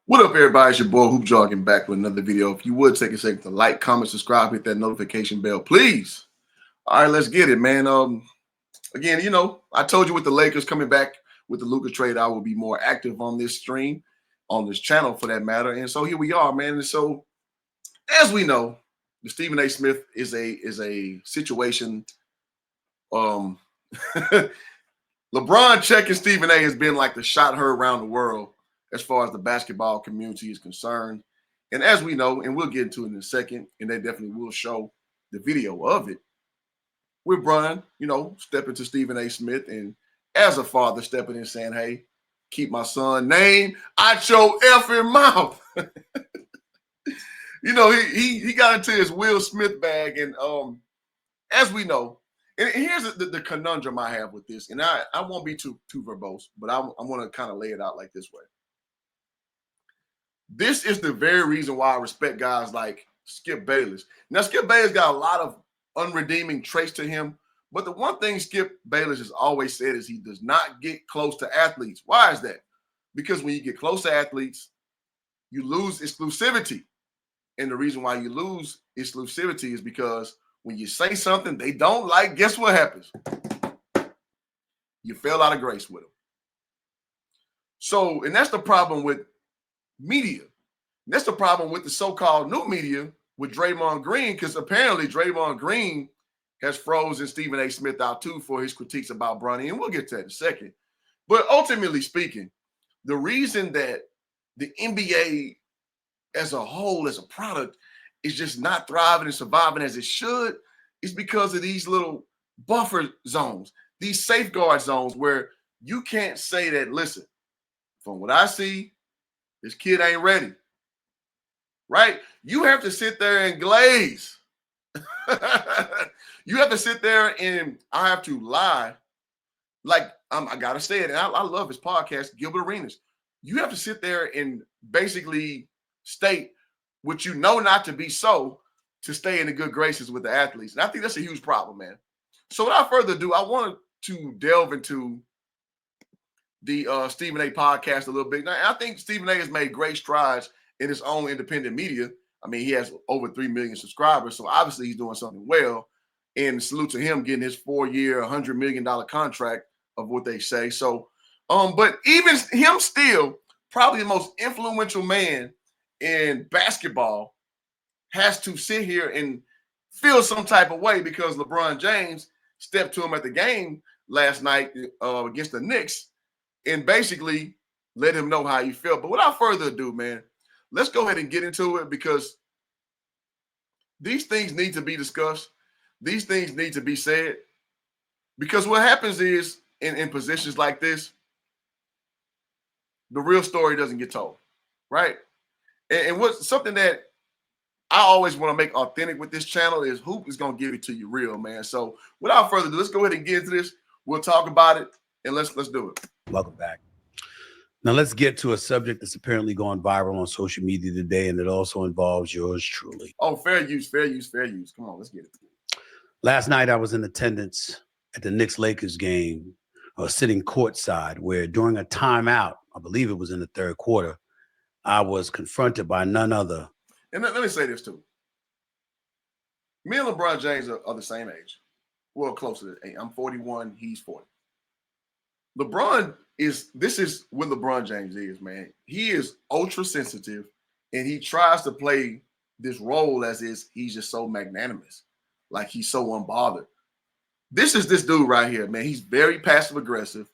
What up, everybody? It's your boy Hoop Jogging back with another video. If you would take a second to like, comment, subscribe, hit that notification bell, please. All right, let's get it, man. Again, I told you with the Lakers coming back with the Luka trade, I will be more active on this stream, on this channel for that matter. And so here we are, man. And so, as we know, the Stephen A. Smith is a situation. LeBron checking Stephen A. has been like the shot heard around the world as far as the basketball community is concerned. And as we know, and we'll get into it in a second, and they definitely will show the video of it, with Brian, stepping to Stephen A. Smith and as a father stepping in saying, hey, keep my son name out your effing mouth. He got into his Will Smith bag. And as we know, and here's the conundrum I have with this, and I won't be too verbose, but I want to kind of lay it out like this way. This is the very reason why I respect guys like Skip Bayless. Now, Skip Bayless got a lot of unredeeming traits to him, but the one thing Skip Bayless has always said is he does not get close to athletes. Why is that? Because when you get close to athletes, you lose exclusivity. And the reason why you lose exclusivity is because when you say something they don't like, guess what happens? You fell out of grace with them. So, and that's the problem with media. And that's the problem with the so-called new media with Draymond Green, because apparently Draymond Green has frozen Stephen A. Smith out too for his critiques about Bronny, and we'll get to that in a second. But ultimately speaking, the reason that the NBA as a whole, as a product, is just not thriving and surviving as it should is because of these little buffer zones, these safeguard zones where you can't say that, listen, from what I see, this kid ain't ready, right? You have to sit there and glaze. You have to sit there and I have to lie. Like, I got to say it, and I love his podcast, Gilbert Arenas. You have to sit there and basically state what you know not to be so to stay in the good graces with the athletes. And I think that's a huge problem, man. So without further ado, I wanted to delve into the Stephen A. podcast a little bit. Now, I think Stephen A. has made great strides in his own independent media. I mean, he has over 3 million subscribers, so obviously he's doing something well. And salute to him getting his 4-year, $100 million contract of what they say. So, but even him still, probably the most influential man in basketball, has to sit here and feel some type of way because LeBron James stepped to him at the game last night against the Knicks and basically let him know how he felt. But without further ado, man, let's go ahead and get into it because these things need to be discussed. These things need to be said because what happens is in positions like this, the real story doesn't get told, right? And what's something that I always want to make authentic with this channel is Hoop is going to give it to you real, man. So without further ado, let's go ahead and get into this. We'll talk about it and let's do it. Welcome back. Now let's get to a subject that's apparently going viral on social media today, and it also involves yours truly. Oh, fair use. Come on, let's get it. Last night I was in attendance at the Knicks-Lakers game, sitting courtside, where during a timeout, I believe it was in the third quarter, I was confronted by none other. And let me say this too. Me and LeBron James are the same age. Well, closer to 8. I'm 41. He's 40. This is what LeBron James is, man. He is ultra sensitive and he tries to play this role as is he's just so magnanimous. Like he's so unbothered. This is this dude right here, man. He's very passive aggressive.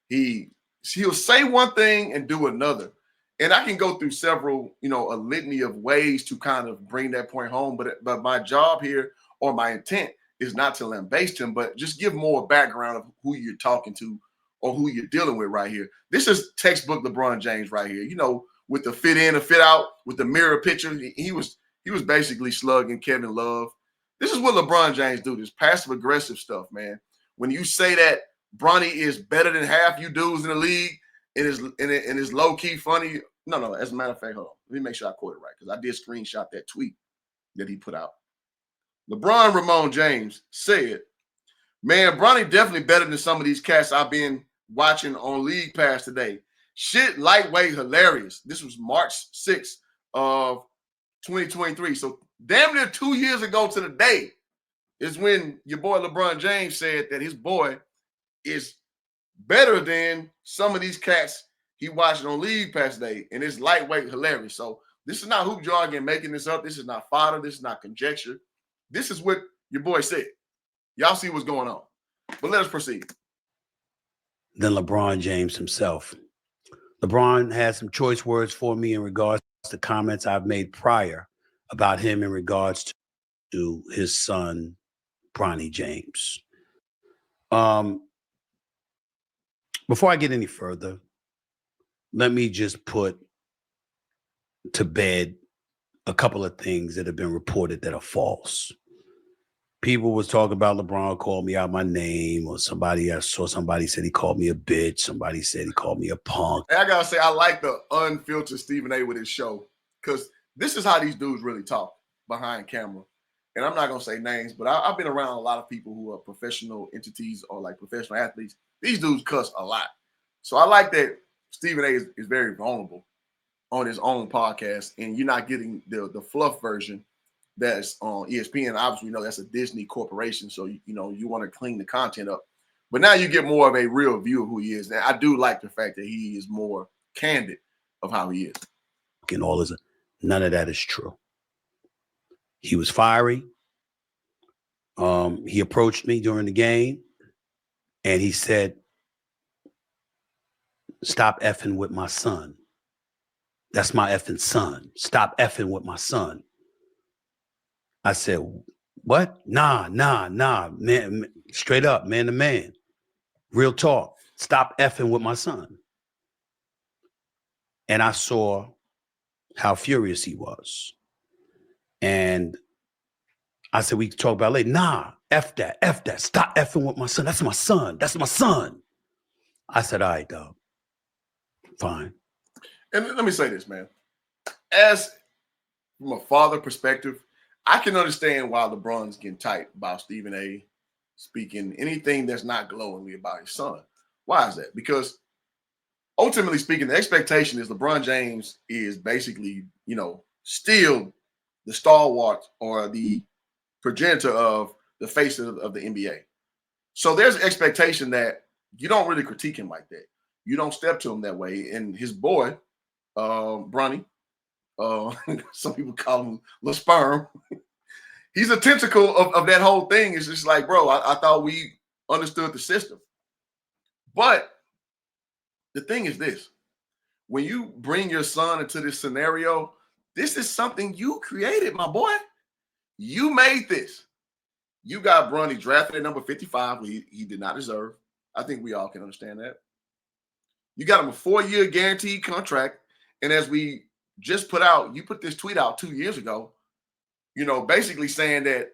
He'll say one thing and do another. And I can go through several, a litany of ways to kind of bring that point home. But my job here, or my intent, is not to lambaste him, but just give more background of who you're talking to or who you're dealing with right here. This is textbook LeBron James right here. With the fit in and fit out, with the mirror picture, he was basically slugging Kevin Love. This is what LeBron James do. This passive aggressive stuff, man. When you say that Bronny is better than half you dudes in the league, it is low key funny. No. As a matter of fact, hold on. Let me make sure I quote it right because I did screenshot that tweet that he put out. LeBron Ramon James said, "Man, Bronny definitely better than some of these cats I've been watching on League Pass today. Shit, lightweight, hilarious. This was March 6th of 2023. So damn near 2 years ago to the day is when your boy LeBron James said that his boy is better than some of these cats he watched on League Pass Day. And it's lightweight, hilarious. So this is not hoop jargon making this up. This is not fodder. This is not conjecture. This is what your boy said. Y'all see what's going on. But let us proceed. Then LeBron James himself. LeBron had some choice words for me in regards to comments I've made prior about him in regards to his son, Bronny James. Before I get any further, let me just put to bed a couple of things that have been reported that are false. People was talking about LeBron called me out my name, or somebody said he called me a bitch. Somebody said he called me a punk. And I gotta say, I like the unfiltered Stephen A with his show, because this is how these dudes really talk behind camera. And I'm not gonna say names, but I've been around a lot of people who are professional entities or like professional athletes. These dudes cuss a lot. So I like that Stephen A is very vulnerable on his own podcast, and you're not getting the fluff version that's on ESPN. Obviously, you know that's a Disney corporation, so you know you want to clean the content up. But now you get more of a real view of who he is. And I do like the fact that he is more candid of how he is. And all is none of that is true. He was fiery. He approached me during the game, and he said, "Stop effing with my son. That's my effing son. Stop effing with my son." I said, "What? Nah, man, straight up, man to man. Real talk. Stop effing with my son." And I saw how furious he was. And I said, "We can talk about it later." "Nah, F that. Stop effing with my son. That's my son. That's my son." I said, "All right, dog. Fine." And let me say this, man. As from a father perspective, I can understand why LeBron's getting tight about Stephen A speaking anything that's not glowingly about his son. Why is that? Because ultimately speaking, the expectation is LeBron James is basically, you know, still the stalwart or the progenitor of the face of the NBA. So there's an expectation that you don't really critique him like that. You don't step to him that way. And his boy, Bronny, some people call him the sperm. He's a tentacle of that whole thing. It's just like, bro, I thought we understood the system. But the thing is this: when you bring your son into this scenario, this is something you created, my boy. You made this. You got Bronny drafted at number 55, where he did not deserve. I think we all can understand that. You got him a 4-year guaranteed contract. And as we just put out, you put this tweet out 2 years ago, you know, basically saying that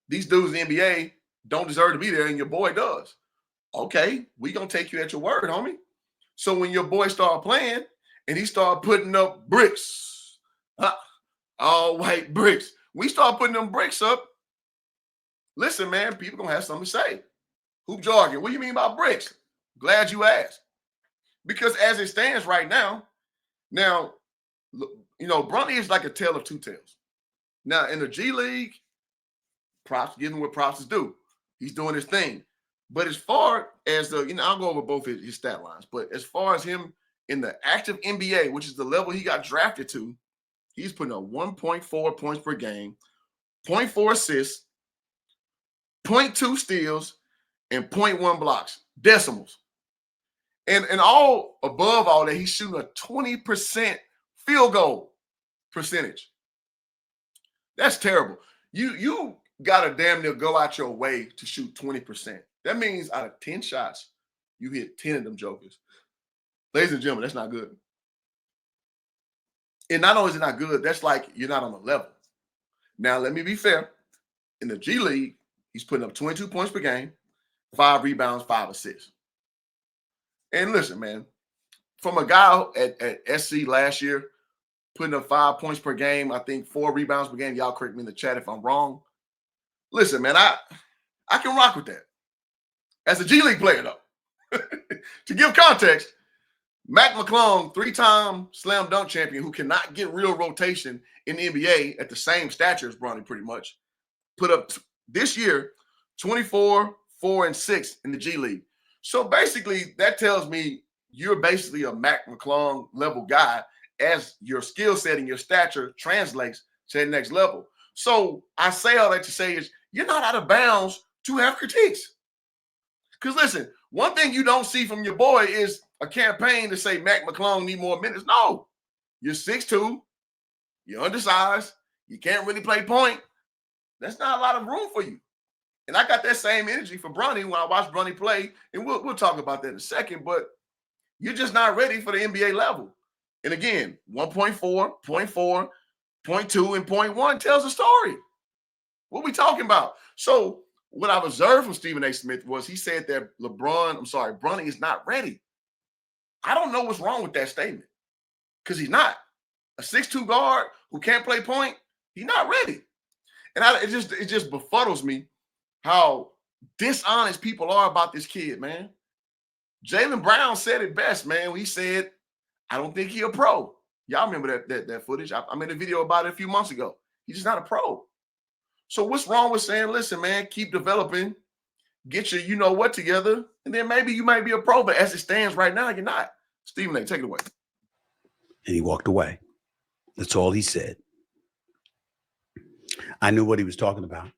these dudes in the NBA don't deserve to be there and your boy does. Okay, we gonna take you at your word, homie. So when your boy started playing and he started putting up bricks, all white bricks, we start putting them bricks up. Listen, man, people gonna have something to say. Hoop jargon, what do you mean by bricks? Glad you asked. Because as it stands right now, you know, Bronny is like a tale of two tales. Now, in the G League, props, give him what props is due. He's doing his thing. But as far as the, you know, I'll go over both his stat lines. But as far as him in the active NBA, which is the level he got drafted to, he's putting up 1.4 points per game, 0.4 assists, 0.2 steals, and 0.1 blocks, decimals. And all above all that, he's shooting a 20% field goal percentage. That's terrible. You got to damn near go out your way to shoot 20%. That means out of 10 shots, you hit 10 of them jokers. Ladies and gentlemen, that's not good. And not only is it not good, that's like you're not on the level. Now, let me be fair. In the G League, he's putting up 22 points per game, 5 rebounds, 5 assists. And listen, man, from a guy at SC last year, putting up 5 points per game, I think 4 rebounds per game. Y'all correct me in the chat if I'm wrong. Listen, man, I can rock with that. As a G League player, though, to give context, Mac McClung, 3-time slam dunk champion who cannot get real rotation in the NBA at the same stature as Bronny pretty much, put up this year 24, 4, and 6 in the G League. So basically, that tells me you're basically a Mac McClung level guy as your skill set and your stature translates to the next level. So I say all that to say is you're not out of bounds to have critiques. Because listen, one thing you don't see from your boy is a campaign to say Mac McClung need more minutes. No, you're 6'2", you're undersized, you can't really play point. That's not a lot of room for you. And I got that same energy for Bronny when I watch Bronny play, and we'll talk about that in a second, but you're just not ready for the NBA level. And again, 1.4, 0.4, 0.2, and 0.1 tells a story. What we talking about? So what I've observed from Stephen A. Smith was he said that Bronny is not ready. I don't know what's wrong with that statement because he's not. A 6'2" guard who can't play point, he's not ready. And it just befuddles me how dishonest people are about this kid, man. Jaylen Brown said it best, man. He said, I don't think he's a pro. Y'all remember that footage? I made a video about it a few months ago. He's just not a pro. So what's wrong with saying, listen, man, keep developing, get your you-know-what together, and then maybe you might be a pro, but as it stands right now, you're not. Stephen A., take it away. And he walked away. That's all he said. I knew what he was talking about.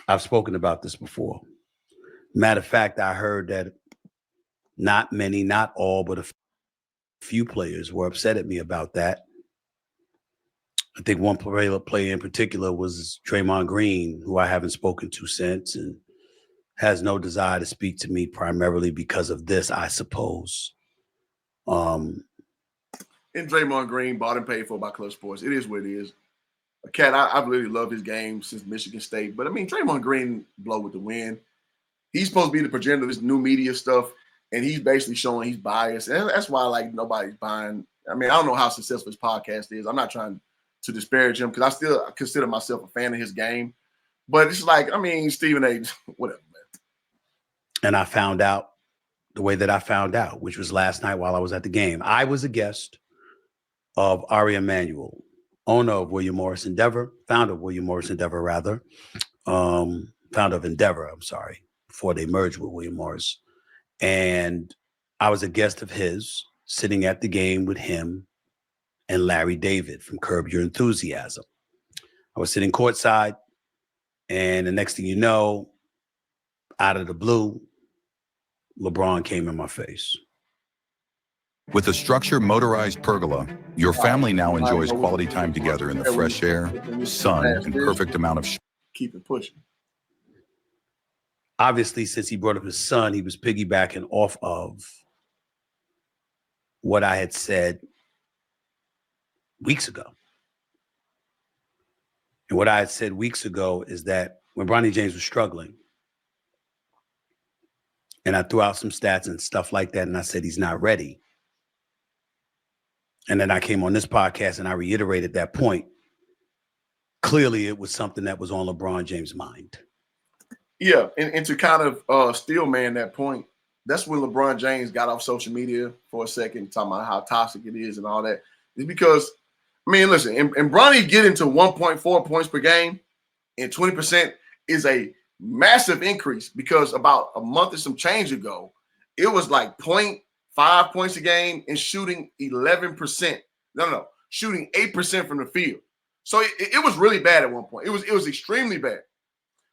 I've spoken about this before. Matter of fact, I heard that not many, not all, but a few players were upset at me about that. I think one player in particular was Draymond Green, who I haven't spoken to since and has no desire to speak to me primarily because of this, I suppose. And Draymond Green bought and paid for by Clutch Sports. It is what it is. A cat, I've really loved his game since Michigan State. But, I mean, Draymond Green blow with the wind. He's supposed to be the progenitor of this new media stuff, and he's basically showing he's biased. And that's why, like, nobody's buying. I mean, I don't know how successful his podcast is. I'm not trying to disparage him because I still consider myself a fan of his game. But it's like, I mean, Stephen A., whatever, man. And I found out the way that I found out, which was last night while I was at the game. I was a guest of Ari Emanuel, owner of William Morris Endeavor, founder of William Morris Endeavor, rather. Founder of Endeavor, I'm sorry, before they merged with William Morris. And I was a guest of his, sitting at the game with him and Larry David from Curb Your Enthusiasm. I was sitting courtside, and the next thing you know, out of the blue, LeBron came in my face. With a structured motorized pergola, your family now enjoys quality time together in the fresh air, sun, and perfect amount of keep it pushing. Obviously, since he brought up his son, he was piggybacking off of what I had said weeks ago. And what I had said weeks ago is that when Bronny James was struggling, and I threw out some stats and stuff like that, and I said he's not ready. And then I came on this podcast and I reiterated that point. Clearly, it was something that was on LeBron James' mind. Yeah, and to kind of steel man that point, that's when LeBron James got off social media for a second, talking about how toxic it is and all that. It's because, I mean, listen, and Bronny getting to 1.4 points per game and 20% is a massive increase because about a month and some change ago, it was like 0.5 points a game and shooting 11%. No, shooting 8% from the field. So it was really bad at one point. It was extremely bad.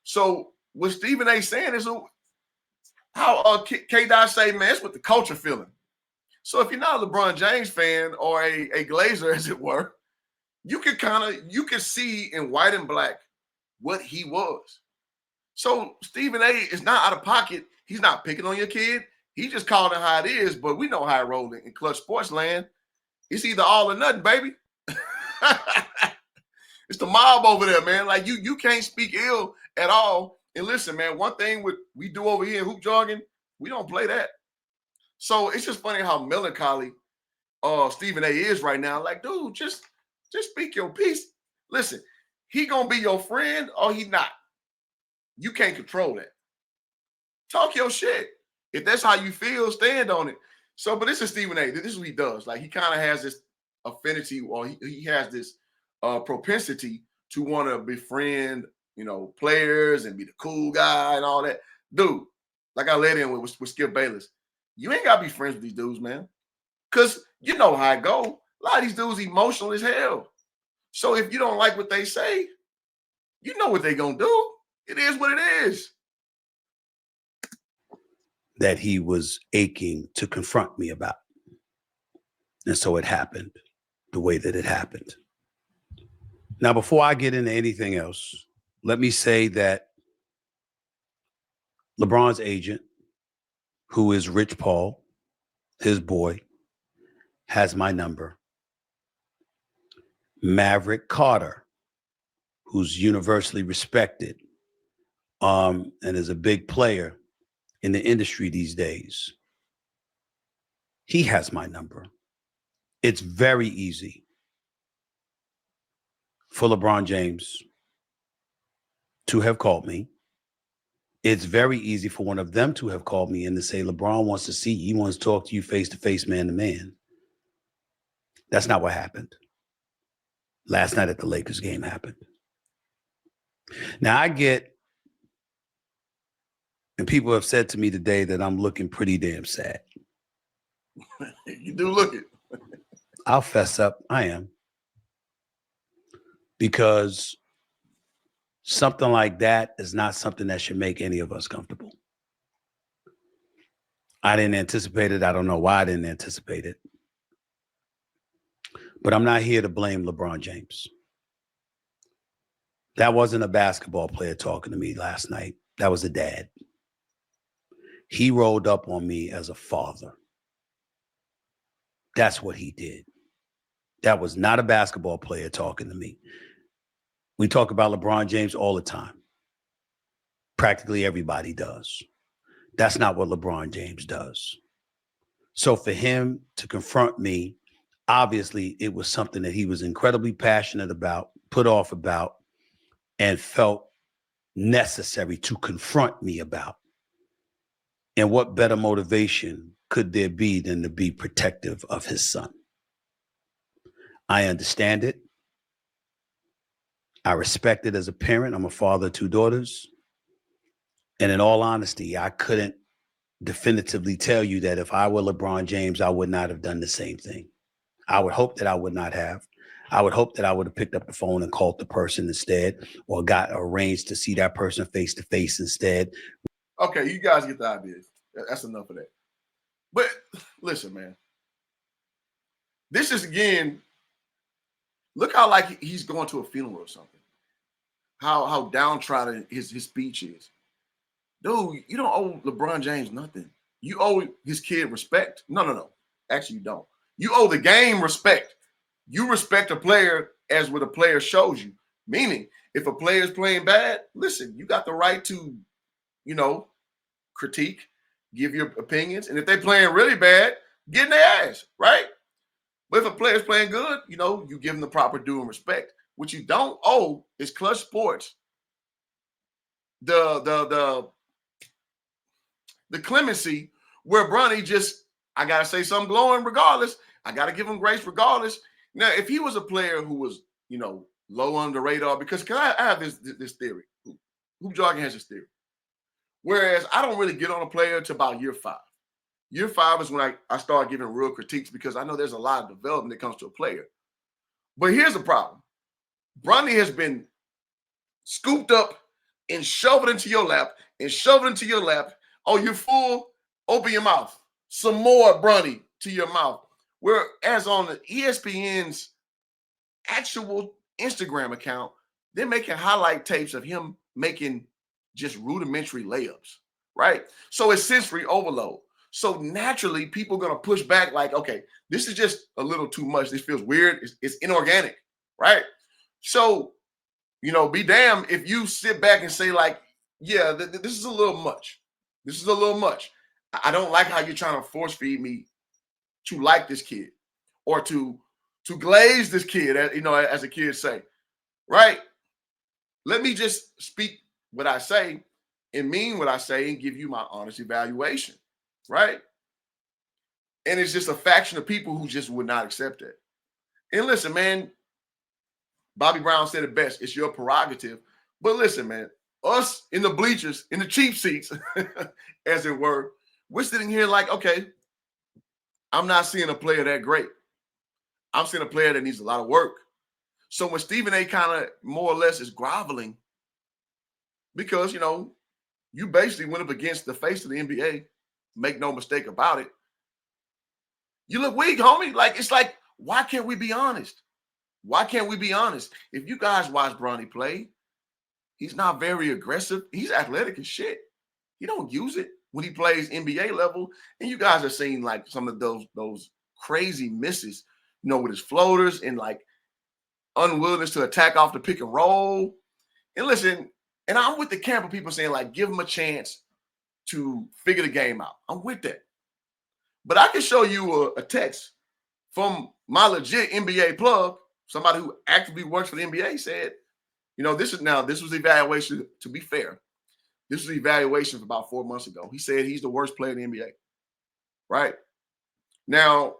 So what Stephen A. saying is how K-Dot say, man, it's what the culture feeling. So if you're not a LeBron James fan or a Glazer, as it were, you can see in white and black what he was. So Stephen A. is not out of pocket. He's not picking on your kid. He just called it how it is, but we know how it rolls in Clutch Sports land. It's either all or nothing, baby. It's the mob over there, man. Like you can't speak ill at all. And listen, man, one thing we do over here in hoop jargon, we don't play that. So it's just funny how melancholy Stephen A. is right now. Like, dude, just speak your piece. Listen, he gonna be your friend or he not. You can't control that. Talk your shit. If that's how you feel, stand on it. So, but this is Stephen A. This is what he does. Like, he kind of has this affinity, or he has this propensity to want to befriend, players and be the cool guy and all that. Dude, like I led in with Skip Bayless, you ain't got to be friends with these dudes, man. Because you know how it go. A lot of these dudes emotional as hell. So if you don't like what they say, you know what they're going to do. It is what it is. That he was aching to confront me about. And so it happened the way that it happened. Now, before I get into anything else, let me say that LeBron's agent, who is Rich Paul, his boy, has my number. Maverick Carter, who's universally respected and is a big player in the industry these days, he has my number. It's very easy for LeBron James to have called me. It's very easy for one of them to have called me and to say, LeBron wants to see you. He wants to talk to you face to face, man to man. That's not what happened. Last night at the Lakers game happened. Now I get, and people have said to me today that I'm looking pretty damn sad. You do look it. I'll fess up. I am. Because something like that is not something that should make any of us comfortable. I didn't anticipate it. I don't know why I didn't anticipate it. But I'm not here to blame LeBron James. That wasn't a basketball player talking to me last night. That was a dad. He rolled up on me as a father. That's what he did. That was not a basketball player talking to me. We talk about LeBron James all the time. Practically everybody does. That's not what LeBron James does. So for him to confront me, obviously it was something that he was incredibly passionate about, put off about, and felt necessary to confront me about. And what better motivation could there be than to be protective of his son? I understand it. I respect it as a parent. I'm a father of 2 daughters. And in all honesty, I couldn't definitively tell you that if I were LeBron James, I would not have done the same thing. I would hope that I would not have. I would hope that I would have picked up the phone and called the person instead, or got arranged to see that person face to face instead. Okay, you guys get the idea. That's enough of that. But listen, man. This is, again, look how like he's going to a funeral or something. How downtrodden his speech is. Dude, you don't owe LeBron James nothing. You owe his kid respect. No. Actually, you don't. You owe the game respect. You respect a player as what a player shows you. Meaning, if a player is playing bad, listen, you got the right to, critique, give your opinions. And if they're playing really bad, get in their ass, right? But if a player's playing good, you give them the proper due and respect. What you don't owe is Clutch Sports the clemency where Bronny just, I got to say something glowing regardless. I got to give him grace regardless. Now, if he was a player who was, low on the radar, because I have this theory. Hoop Jargon has this theory. Whereas I don't really get on a player until about year 5. Year 5 is when I start giving real critiques, because I know there's a lot of development that comes to a player. But here's the problem. Bronny has been scooped up and shoved into your lap and shoved into your lap. Oh, you're full? Open your mouth. Some more Bronny to your mouth. Whereas on the ESPN's actual Instagram account, they're making highlight tapes of him making just rudimentary layups, right? So it's sensory overload. So naturally, people are going to push back like, okay, this is just a little too much. This feels weird. It's inorganic, right? So, be damned if you sit back and say like, yeah, this is a little much. This is a little much. I don't like how you're trying to force feed me to like this kid or to glaze this kid, as the kids say, right? Let me just speak what I say and mean what I say and give you my honest evaluation. right? And it's just a faction of people who just would not accept it. And listen, man, Bobby Brown said it best. It's your prerogative. But listen, man, us in the bleachers, in the cheap seats, as it were, we're sitting here like, okay, I'm not seeing a player that great. I'm seeing a player that needs a lot of work. So when Stephen A kind of more or less is groveling, because, you know, you basically went up against the face of the NBA, make no mistake about it. You look weak, homie. Like, it's like, why can't we be honest? Why can't we be honest? If you guys watch Bronny play, he's not very aggressive. He's athletic as shit. He don't use it when he plays NBA level. And you guys are seeing like some of those crazy misses, you know, with his floaters and like unwillingness to attack off the pick and roll. And listen, and I'm with the camp of people saying like, give him a chance to figure the game out. I'm with that. But I can show you a text from my legit NBA plug, somebody who actively works for the NBA, said, you know, this was the evaluation, to be fair. This was the evaluation from about 4 months ago. He said he's the worst player in the NBA. Right? Now,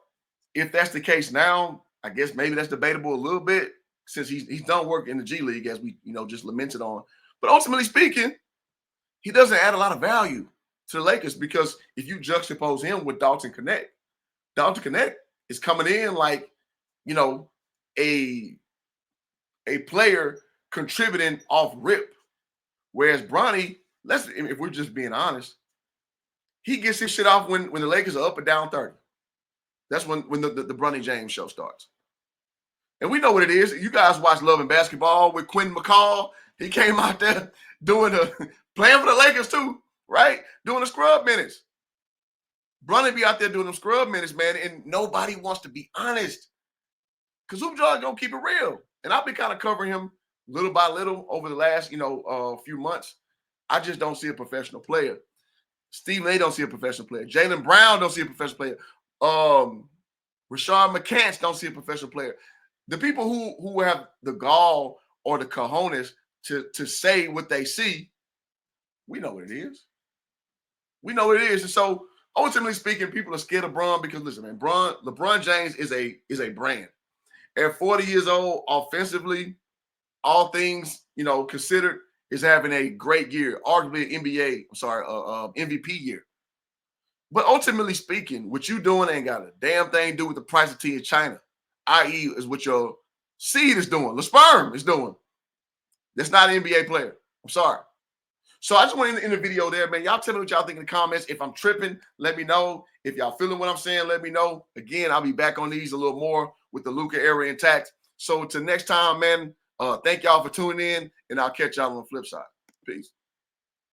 if that's the case now, I guess maybe that's debatable a little bit since he's done work in the G League, as we, you know, just lamented on. But ultimately speaking, he doesn't add a lot of value to the Lakers, because if you juxtapose him with Dalton Connect is coming in like, you know, a player contributing off rip. Whereas Bronny, if we're just being honest, he gets his shit off when the Lakers are up and down 30. That's when the Bronny James show starts. And we know what it is. You guys watch Love and Basketball with Quentin McCall. He came out there playing for the Lakers too, right? Doing the scrub minutes. Bronny be out there doing them scrub minutes, man, and nobody wants to be honest. Because Hoop Jog gonna keep it real. And I've been kind of covering him little by little over the last, few months. I just don't see a professional player. Stephen A. don't see a professional player. Jaylen Brown don't see a professional player. Rashard McCants don't see a professional player. The people who have the gall or the cojones to say what they see, we know what it is. We know what it is. And so ultimately speaking, people are scared of Bron because, listen, man, LeBron James is a brand. At 40 years old, offensively, all things, considered, is having a great year, arguably MVP year. But ultimately speaking, what you doing ain't got a damn thing to do with the price of tea in China, i.e. is what your seed is doing, the sperm is doing. That's not an NBA player. I'm sorry. So I just went in the video there, man. Y'all tell me what y'all think in the comments. If I'm tripping, let me know. If y'all feeling what I'm saying, let me know. Again, I'll be back on these a little more with the Luka era intact. So till next time, man, thank y'all for tuning in, and I'll catch y'all on the flip side. Peace.